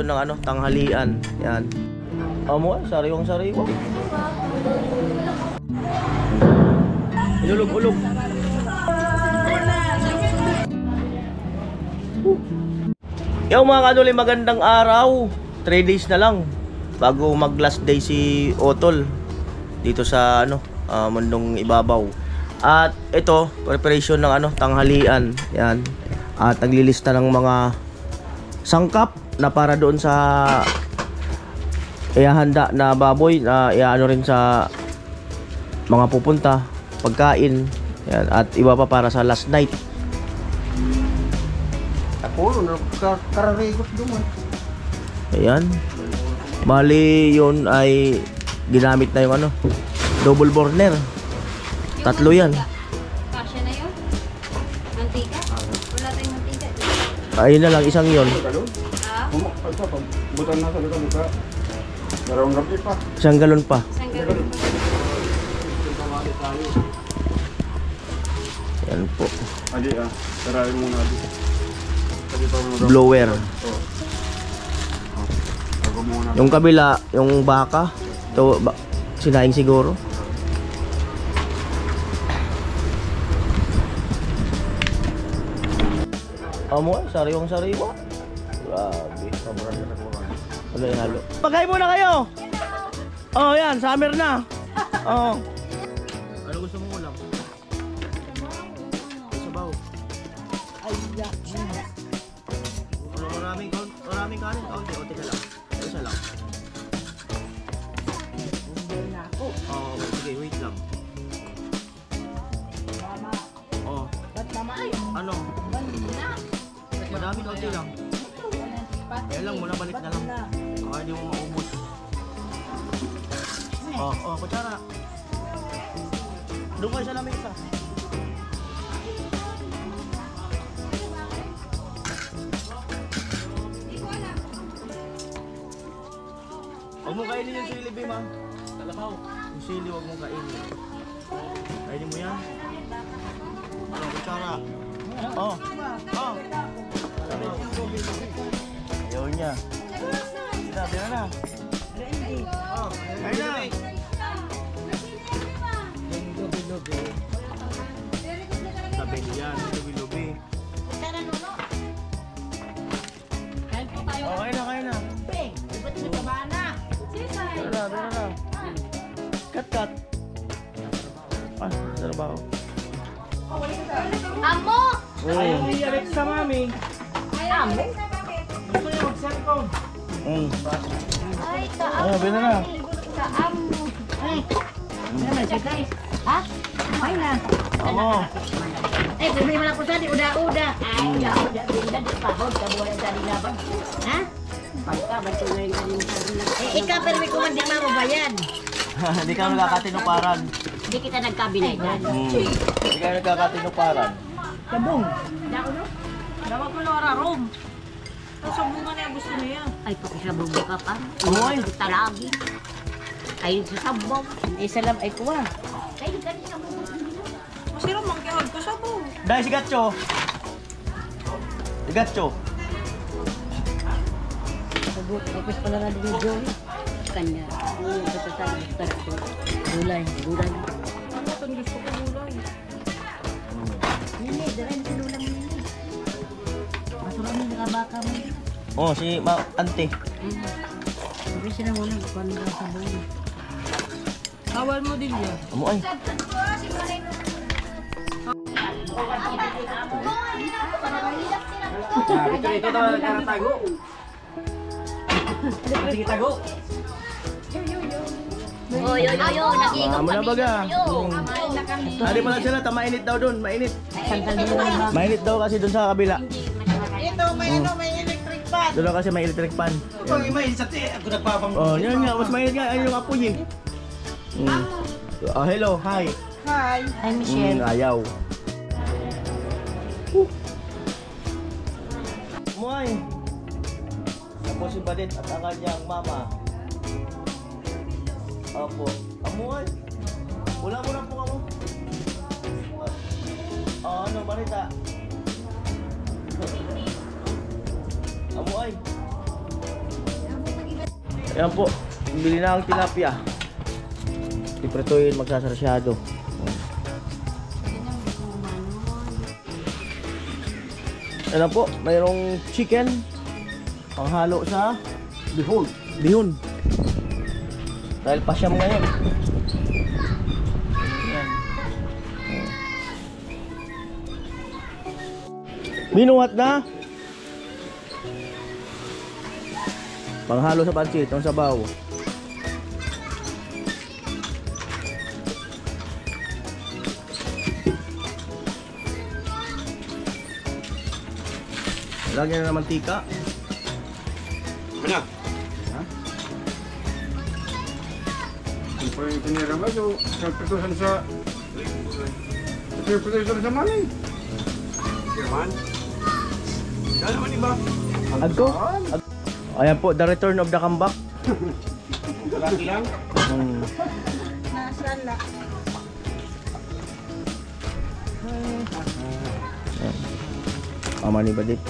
ng ano, tanghalian. Yan. Amo, sariwang sariwa. Ilulog-ulog. Yung mga kanuli, magandang araw. 3 days na lang bago mag last day si Otol dito sa ano, Mundong Ibabaw. At ito, preparation ng ano, tanghalian. Yan. At naglilista ng mga sangkap na para doon sa ihahanda na baboy na iaano rin sa mga pupunta, pagkain. Yan. At iba pa para sa last night. Ako, kararigot doon. Ayan. Bali yun ay ginamit na yung ano, double burner. Tatlo yan. Kasya na yun? Mantika? Wala tayong mantika. Ayun na lang, isang yun. Ha? Butan na sa buka. Darawang gabi pa. Isang galon pa. Isang gawin pa. Yan po. Adi tarayin muna dito. Blower. Ako muna. Yung kabila, yung baka. Ito, sinaing siguro. Amo, sariwang sariwa. Grabe. Ano yung halo? Pagay muna kayo! Oh, yan. Summer na. Oh. Ano gusto mong ulam? Sabaw. Ay, yak. Maraming kanin. Kaunti. O, teka lang. Isa lang. Hindi na ako. Oh, sige. Wait lang. Mama. Oh. Ba't mama ay? Ano? Madami kaunti lang. Kaya lang, muna balik na lang. Kaya di mo maubos. Oh, kutsara. Doon kayo sa lamesa. Huwag mo kainin yung sili, Bima. Talabaw. Yung sili, huwag mo kainin. Kainin mo yan. Ano, kutsara. Oh. Ayaw niya. Sinabi na. Oh, kain na. Sabi niya, lubi-lubi. Oh, kain na. Doon na. Cut. Ah, trabaho. Amo! Ayaw ni Alex sa mami. Amo? Gusto niya mag-cellphone. Ay, Ayaw, bina na. Amo. Ay. Ha? Ay na. Amo. Eh, bumili mo lang ko sa di uda-uda. Ay, uda-uda. Binda di pahod. Kabuhay sa di laban. Ha? Pagka, ba't ko ngayon ka din sa di laban? Eh, ikaw, pero may kumandi mo bayad. Hindi ka nagkakatinuparan. Hindi kita nagkabinay dyan. Hindi ka nagkakatinuparan. Kabong. Dapat mo lang ararom. Tapos bunga na yung gusto niya. Ay, pakisabog ka pa. Amoy. Talagi. Ay, sasabog. Isa lang ay kuha. Ay, ganit sa bubog. Masiro manggihag ko sa buong. Dahil si Gatcho. Sabot. Tapos pala na din yung Joey. Kanya. Sasasabi. Gulay. Ang gusto ko gulay. Nini, darin sinulang nini. Masura mo yung baka mo. Oh, si Ante. Sabi sila mo lang kung ano sa buong. Awal mo din yan. Amo ay. Ito daw nagkatago. Sige tago. Oy, nag-iigop Amo na baga. Kamain na kami. Hindi pala sila, mainit daw doon, mainit. Sandal mo lang ba? Mainit daw kasi doon sa kabila. Ito, may electric fan. Doon kasi may electric fan. May isa ako nagpapang. Oh, yan nga, mas mainit nga. Ayun yung apoy eh. Oh, hello, hi. Hi. Hi, Michelle. Ayaw. Muay. Ako si Badit at ang kanyang mama. Opo. Amuay. Wala mo na po ako. Ano, balita? Amuay. Ayan po, bili na ang tilapia. Iprituin, magsasarsyado. Ayan po, mayroong chicken. Panghalo sa Bihon. bihon. Dahil pasyam ngayon. Ayan. Minuhat na. Panghalo sa pansit, ang sabaw. Lagyan na ng mantika. Ano? Ha? Yung pa yung tinira mo, so, nagpitusan sa... Nagpitusan sa maling. Yaman? Yan naman iba. Agko? Ayan po, the return of the comeback. Laki lang. Nasala. Ama ni Badit.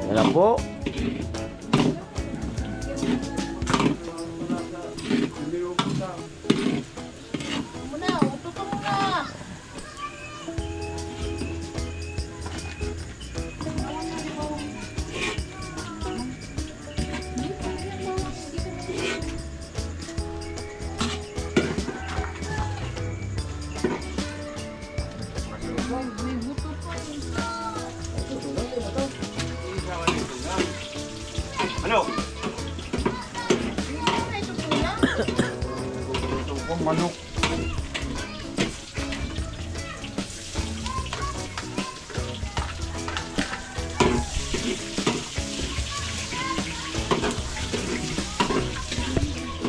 Ayan po. Muna, tutok na. Ano? Itong manok.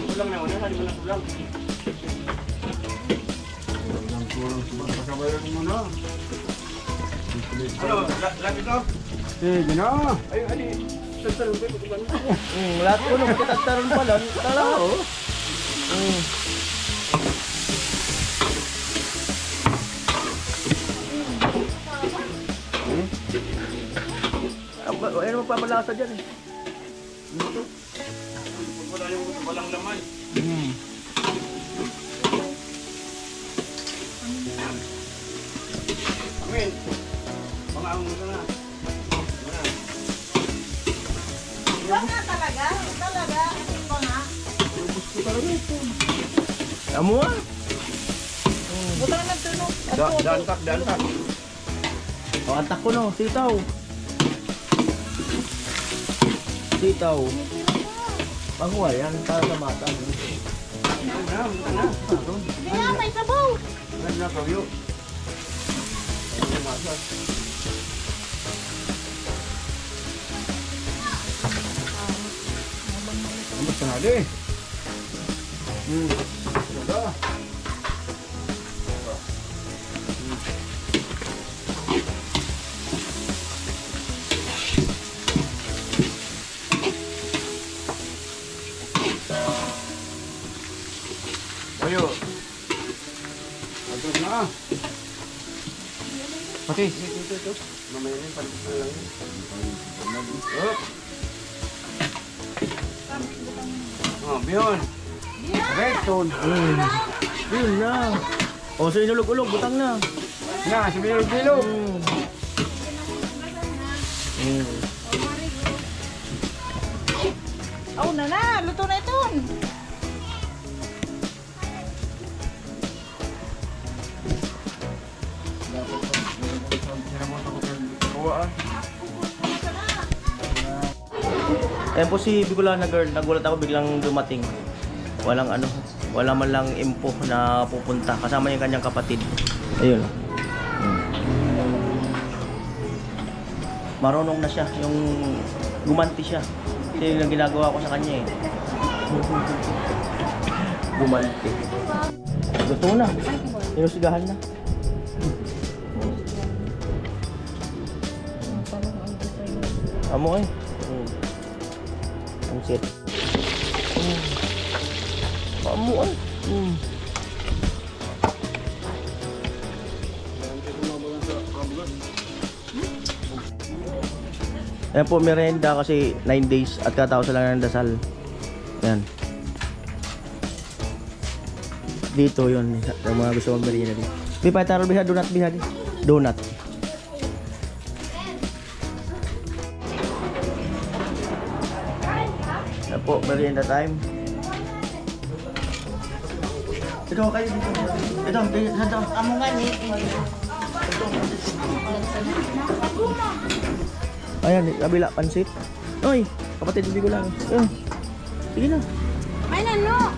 Kulang na, wala mo na kulang. Kulang, pagkabayan mo na. Ano, lagi to? Sige na. Ay, tatalong ko ba? Lahat ko nung kitagtaron pala. Tala ko. Ano magpamalasa dyan eh? Wala yung walang laman. Amin. Pangaon mo na. Baka talaga? Talaga? Ito nga. Amo ah. Butang ng tunog. Dantak. O, antak ko no. Sitaw. Sitaw. Panguha yan. Para sa mata. Hindi nga, may sabaw. Kamusta na di? Ganda. Ayo. Atos na. Pati. Ito. Mamaya na yung palit na lang. Oh, bihon. Recton. Yun na. O, so inulog-ulog. Butang na. Na, si bilog-bilog. Oh, na. Luto na ito. Ayan po si Bicolana girl, nagulat ako biglang dumating. Walang ano, wala man lang info na pupunta. Kasama yung kanyang kapatid. Ayun. Marunong na siya, yung gumanti siya. Kasi yung ginagawa ko sa kanya eh. Gumanti. Gusto na. Inusigahan na. Amo eh. Ang sit. Amo eh. Ayan po, merenda kasi 9 days at katapos lang ng dasal. Ayan. Dito yun, yung mga gusto mag-merienda dito. Di pa taro biha, donut biha di. Donut. Ayan po, merienda time. Ito kayo dito. Ito, ito. Amo nga ni. Ayan, kabila, pansit. Oy, kapatid, hindi ko lang. Sige na. Ay nano.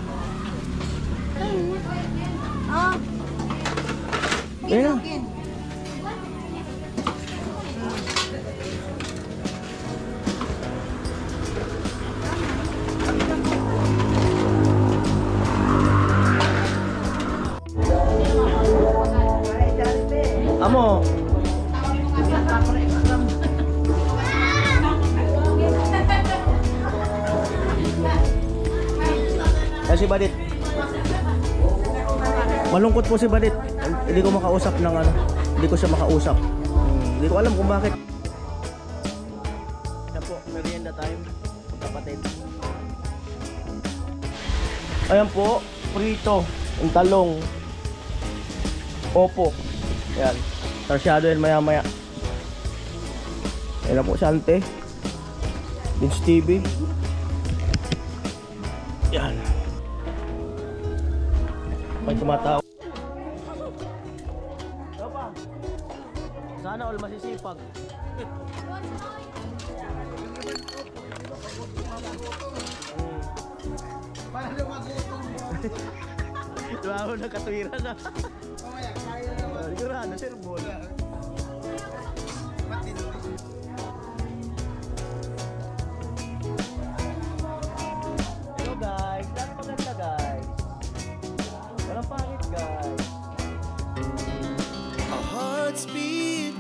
Oh. Ayan na. Amo. Si Badit. Malungkot po si Badit. Hindi ko makausap ng ano. Hindi ko siya makausap. Hindi ko alam kung bakit. Yan po, merienda time. Kapatid. Ayan po, prito. Ang talong. Opo. Ayan. Tarsyado yan maya maya. Ayan na po, Sante. Vince TV. Yan. May tumatao. Sana all masisipag. Para lumagutom mo. Diba ako nagkatuwiran na? Mamaya, kaya naman. Sigurado, sir, bol. Matindi. Hello guys, dami maganda guys. Walang pangit guys. Our hearts beat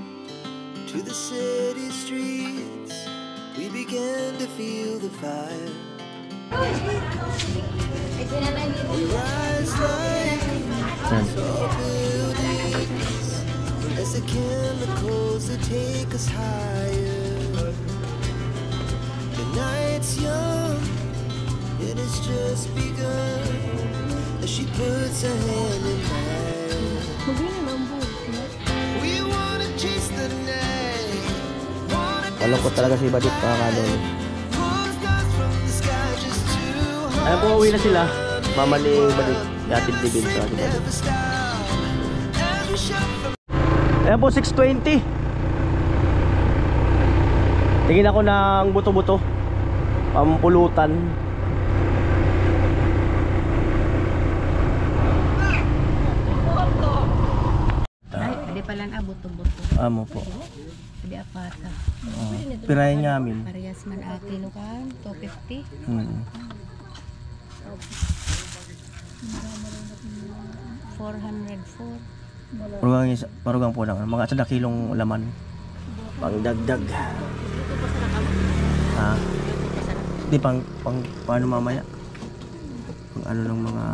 to the city streets. We began to feel the fire. We rise like tall buildings as the chemicals that take us higher. The night's young, it has just begun as she puts her hand in mine. We wanna chase the night. Malungkot talaga si Badit mga kalol. Pull stars from the sky just to Ayan po, uwi na sila. Mama ni Badit. Yatid ni Vince. never stop. As we shout from Ayan po, 6:20. Tingin ako ng buto-buto. Pampulutan. Ay, pwede pala na buto-buto. Amo po. Pwede apata. Pirahin namin. Parehas man kilo kan, 250. Hmm. 404. Parugang po lang. Mga 1 kilong laman. Pangdagdag. Ha? Di pang paano mamaya? Pang ano ng mga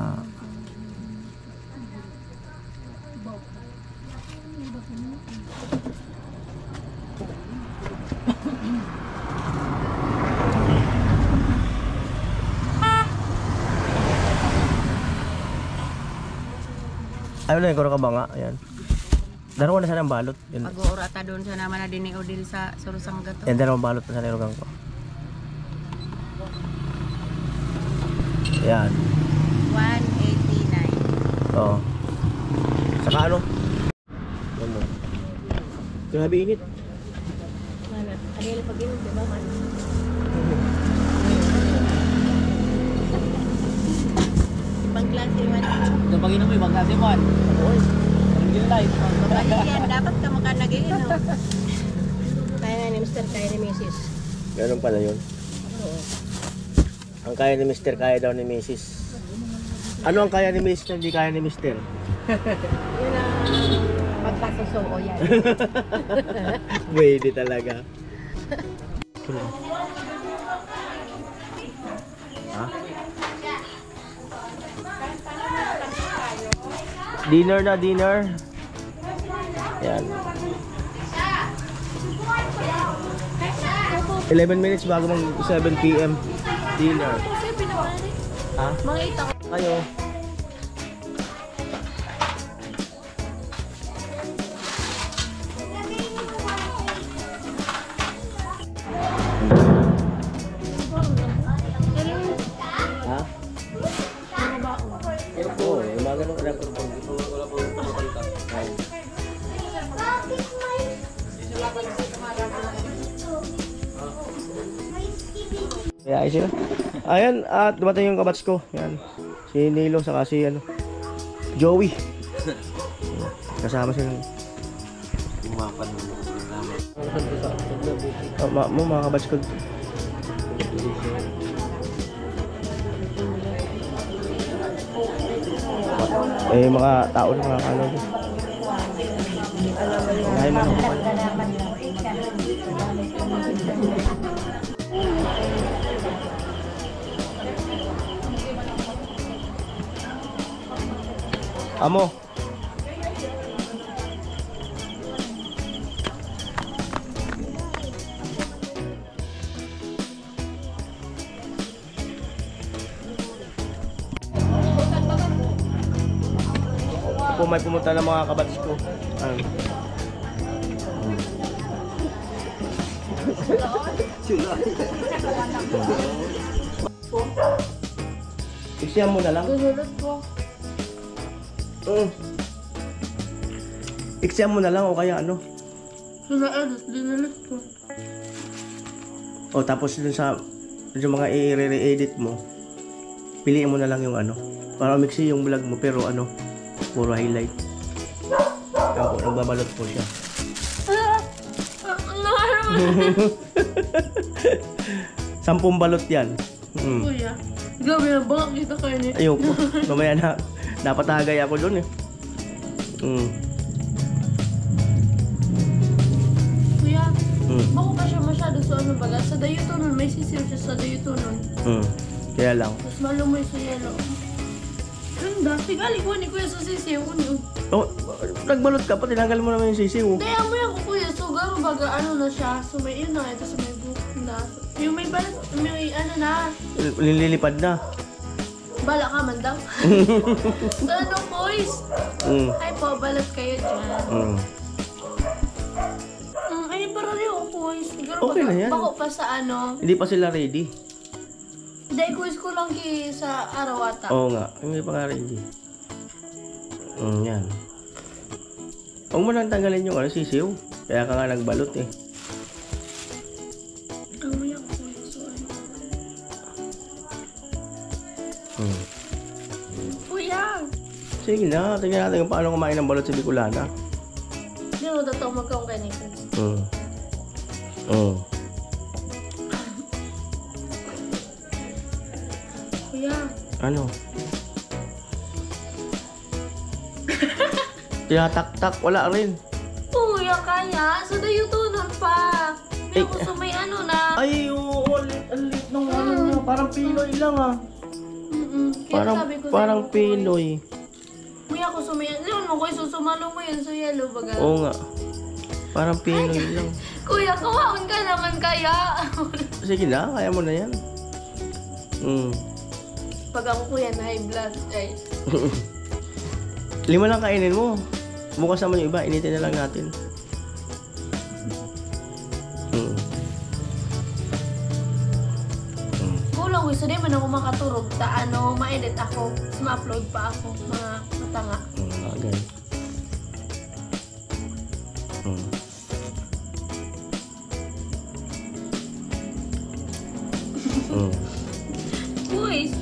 Ayaw na yung kuro ka ba nga? Ayan. Darawa na sana ang balot. Yan. Mag-uurata doon sa naman na diniudil sa Surusang Gato. Yan, dalawang balot na sa nirugang ko. Yan. 189. Oo. Saka ano? Ano? Grabe init. Ano? Ano yung pag-inom, diba? klase man. Ito pag inom mo, ibang klase mo. Oy. Parang din live. Yan, dapat ka makanagin. Kaya nga ni Mr. Kaya ni Mrs. Ganun pala yun. Oo. Ang kaya ni Mr. kaya daw ni Mrs. Ano ang kaya ni Mr. hindi kaya ni Mr.? Yun ang pagkasusuo yan. Pwede talaga. Ha? Dinner na, dinner. Yan. 11 minutes bago mag 7 p.m. Dinner. Ha? Mga ito. Kayo. Ha? Oo, yung mga ganun ka Kaya ay sila. Ayan, at dumating yung kabats ko. Yan. Si Nilo, saka si ano, Joey. Kasama sila. Mga kabats ko. Eh, mga tao na mga ano. Ay, mga Amo. Kung may pumunta ng mga kabats ko. Ano? Iksiyan mo na lang. Iksiyan mo na lang o kaya ano? O tapos dun sa mga i-re-edit mo, piliin mo na lang yung ano. Para mixi yung vlog mo pero ano, puro highlight. Ako, nagbabalot po siya. 10 balot yan. Kuya, grabe na baka kita kayo niya. Ayoko. Mamaya na napatagay ako doon eh. Kuya, bako pa siya masyado sa ano baga. Sa dayutunon, may sisiw siya sa dayutunon. Kaya lang. Tapos malumoy sa yelo. Ganda. Tigali ko ni kuya sa sisiw. Oh, nagbalot ka pa, tinanggal mo naman yung sisiw. Kaya mo yan ko kuya. So garo baga ano na siya. So may yun na. Tapos may buhok na. Yung may balat, may ano na. Nililipad na. Bala ka man daw. So ano boys? Ay po, balat kayo dyan. Ay, para rin ako boys. Siguro Okay na yan. bako pa sa ano. Hindi pa sila ready. Dahil quiz ko lang sa araw ata. Oo nga, hindi pa nga ready. Yan. Huwag mo nang tanggalin yung sisiw. Kaya ka nga nagbalot eh. Ang mayak ko. So ano. Kuya! Sige na, tingnan natin kung paano kumain ng balot si Bicolana. Hindi mo daw magkaong ganito. Kuya! Ano? Tinatak-tak, wala rin. Kuya, kaya? So dayo tunon pa. May ako so may ano na. Ay, oo, ang lit nung ano niya. Parang Pinoy lang ah. Kaya sabi ko Parang sa'yo, Pinoy. Kuya, ako sumayan. Leon mo ko, susumalo mo yun sa yellow baga. Oo nga. Parang Pinoy lang. Kuya, kawaon ka naman kaya. Sige na, kaya mo na yan. Pag ako kuya na high blood, ay. 5 lang kainin mo. Bukas naman yung iba, initin na lang natin. Kulang ko, so di man ako makaturog. Ano, ma-edit ako. Tapos ma-upload pa ako. Mga matanga. Ganyan. Boys!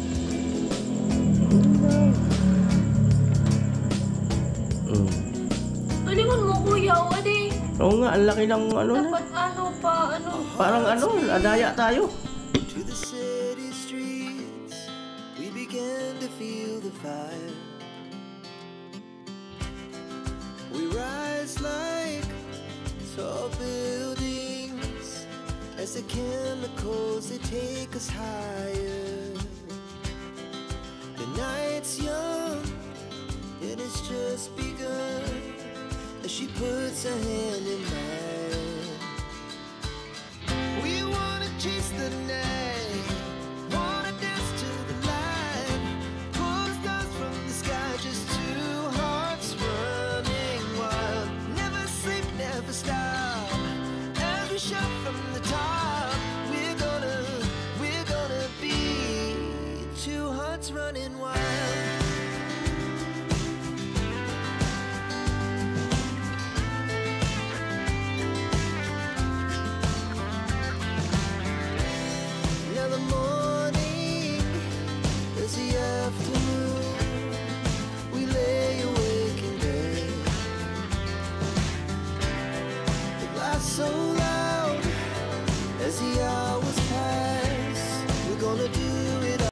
Galingon mo, kuya. O, adi. Oo nga, ang laki ng ano na. Dapat ano. Parang ano, adaya tayo. To the city streets, we began to feel the fire. We rise like tall buildings as the chemicals they take us higher. The night's young, and it's just begun as she puts her hand in mine. We wanna chase the night, wanna dance to the light, pull the stars from the sky, just two hearts running wild. Never sleep, never stop, as we shout from the top. We're gonna be two hearts running wild.